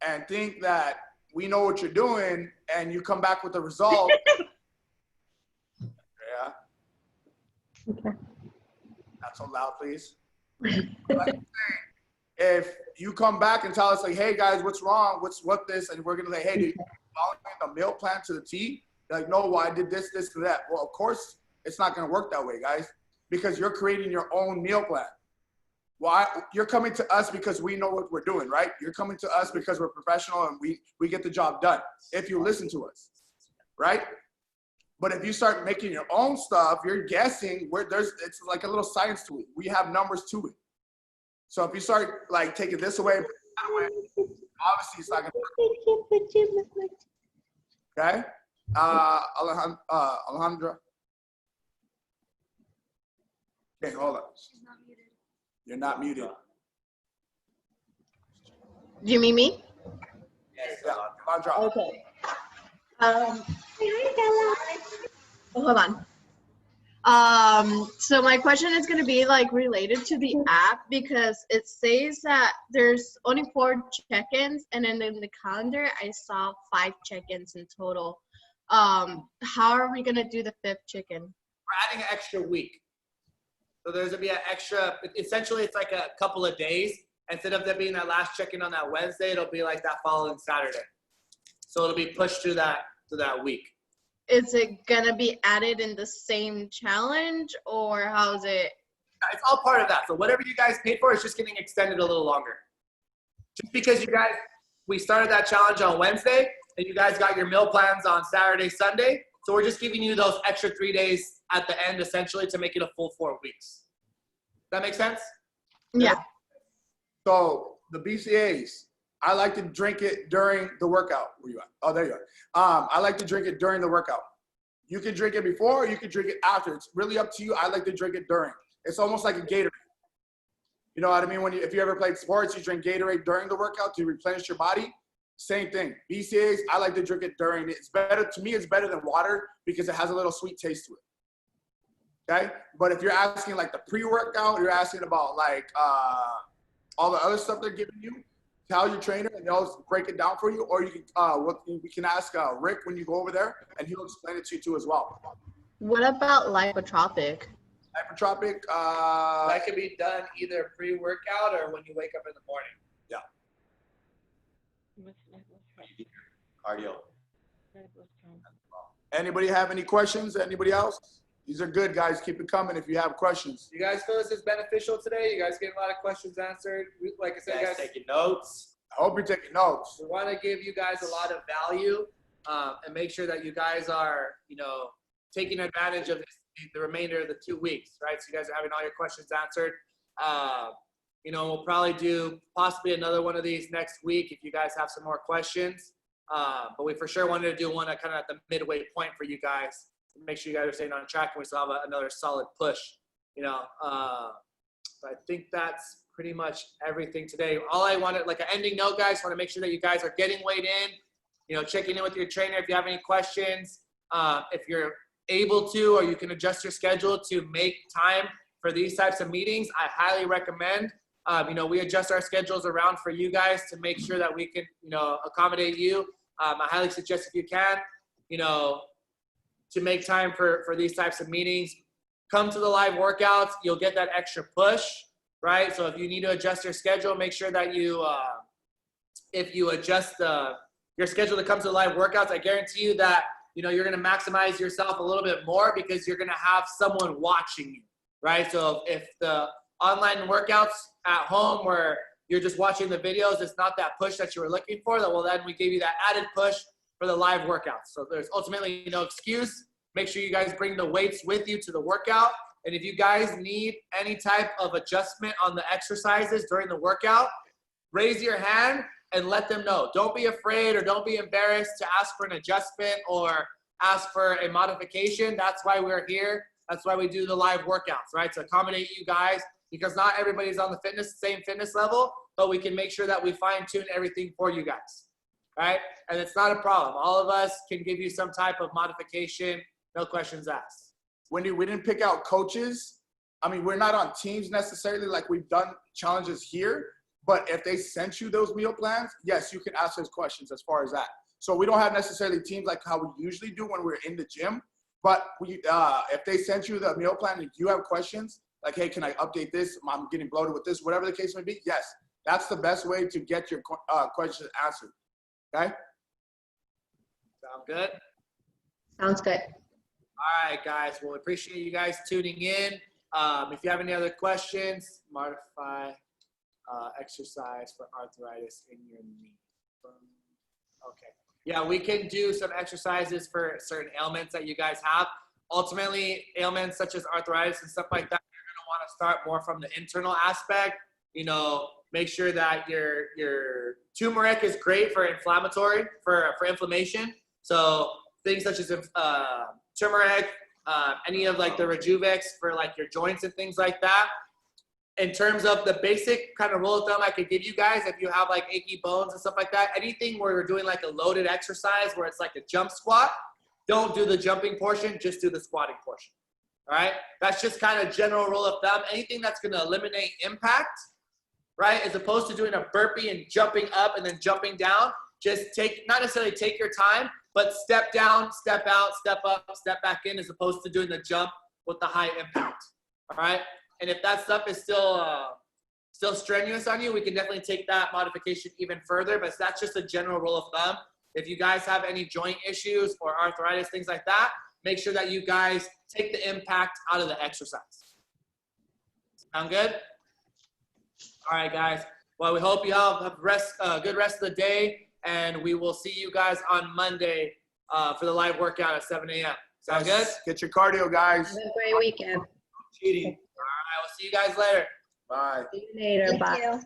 and think that we know what you're doing and you come back with the result. Yeah. Okay. Not so loud, please. If you come back and tell us like, hey guys, what's wrong? What this? And we're gonna say, hey, dude, following the meal plan to the T? They're like, no, well, I did this, this, and that. Well, of course, it's not gonna work that way, guys, because you're creating your own meal plan. Why? You're coming to us because we know what we're doing, right? You're coming to us because we're professional and we get the job done if you listen to us, right? But if you start making your own stuff, you're guessing it's like a little science to it. We have numbers to it. So if you start like taking this away, obviously it's not gonna work. Okay? Alejandra. Okay, hold on. She's not muted. You're not muted. Do you mean me? Yes, yeah, Alejandra. Okay. Hold on. So my question is going to be like related to the app, because it says that there's only 4 check-ins, and then in the calendar I saw 5 check-ins in total. How are we going to do the 5th check-in? We're adding an extra week. So there's gonna be an extra, essentially it's like a couple of days. Instead of there being that last check-in on that Wednesday, it'll be like that following Saturday. So it'll be pushed to that week. Is it gonna be added in the same challenge, or how is it It's all part of that. So whatever you guys paid for is just getting extended a little longer. Just because we started that challenge on Wednesday and you guys got your meal plans on Saturday, Sunday. So we're just giving you those extra 3 days at the end, essentially, to make it a full 4 weeks. That make sense? Yeah. So the BCAs, I like to drink it during the workout. Where you at? Oh, there you are. I like to drink it during the workout. You can drink it before or you can drink it after. It's really up to you. I like to drink it during. It's almost like a Gatorade. You know what I mean? If you ever played sports, you drink Gatorade during the workout to replenish your body. Same thing. BCAAs, I like to drink it during. It's better, to me, it's better than water because it has a little sweet taste to it. Okay? But if you're asking like the pre-workout, you're asking about like all the other stuff they're giving you, tell your trainer and they'll break it down for you. Or you can, we can ask Rick when you go over there and he'll explain it to you too as well. What about lipotropic? Hypertropic. That can be done either pre-workout or when you wake up in the morning. Yeah. Cardio. Anybody have any questions? Anybody else? These are good, guys. Keep it coming if you have questions. You guys feel this is beneficial today? You guys getting a lot of questions answered? Like I said, guys, taking notes. I hope you're taking notes. We want to give you guys a lot of value and make sure that you guys are, taking advantage of the remainder of the 2 weeks, right? So you guys are having all your questions answered. We'll probably do possibly another one of these next week if you guys have some more questions. But we for sure wanted to do one at kind of at the midway point for you guys to make sure you guys are staying on track and we still have another solid push. But I think that's pretty much everything today. All I wanted, like an ending note, guys, want to make sure that you guys are getting weighed in, checking in with your trainer if you have any questions. If you're able to, or you can adjust your schedule to make time for these types of meetings, I highly recommend. We adjust our schedules around for you guys to make sure that we can, accommodate you. I highly suggest if you can, to make time for these types of meetings. Come to the live workouts. You'll get that extra push, right? So if you need to adjust your schedule, make sure that you, if you adjust your schedule to come to the live workouts, I guarantee you that, you're going to maximize yourself a little bit more because you're going to have someone watching you, right? So if the online workouts at home where you're just watching the videos, it's not that push that you were looking for, then we give you that added push for the live workouts. So there's ultimately no excuse. Make sure you guys bring the weights with you to the workout. And if you guys need any type of adjustment on the exercises during the workout, raise your hand and let them know. Don't be afraid or don't be embarrassed to ask for an adjustment or ask for a modification. That's why we're here. That's why we do the live workouts, right? To accommodate you guys, because not everybody's on the same fitness level, but we can make sure that we fine tune everything for you guys, right? And it's not a problem. All of us can give you some type of modification, no questions asked. Wendy, we didn't pick out coaches. I mean, we're not on teams necessarily like we've done challenges here, but if they sent you those meal plans, yes, you can ask those questions as far as that. So we don't have necessarily teams like how we usually do when we're in the gym, but if they sent you the meal plan and you have questions, like, hey, can I update this? I'm getting bloated with this, whatever the case may be, yes, that's the best way to get your questions answered, okay? Sound good? Sounds good. All right, guys. Well, appreciate you guys tuning in. If you have any other questions, modify exercise for arthritis in your knee. Okay. Yeah, we can do some exercises for certain ailments that you guys have. Ultimately, ailments such as arthritis and stuff like that, you're going to want to start more from the internal aspect. Make sure that your turmeric is great for inflammatory, for inflammation. So things such as turmeric, any of like the Rejuvex for like your joints and things like that. In terms of the basic kind of rule of thumb I could give you guys, if you have like achy bones and stuff like that, anything where we're doing like a loaded exercise where it's like a jump squat, don't do the jumping portion, just do the squatting portion. All right? That's just kind of general rule of thumb. Anything that's going to eliminate impact, right, as opposed to doing a burpee and jumping up and then jumping down, just not necessarily take your time, but step down, step out, step up, step back in, as opposed to doing the jump with the high impact. All right? And if that stuff is still strenuous on you, we can definitely take that modification even further, but that's just a general rule of thumb. If you guys have any joint issues or arthritis, things like that, make sure that you guys take the impact out of the exercise. Sound good? All right, guys. Well, we hope you all have good rest of the day, and we will see you guys on Monday for the live workout at 7 a.m. Sound good? Get your cardio, guys. Have a great weekend. Cheating. All right, we'll see you guys later. Bye. See you later. Thank Bye. you.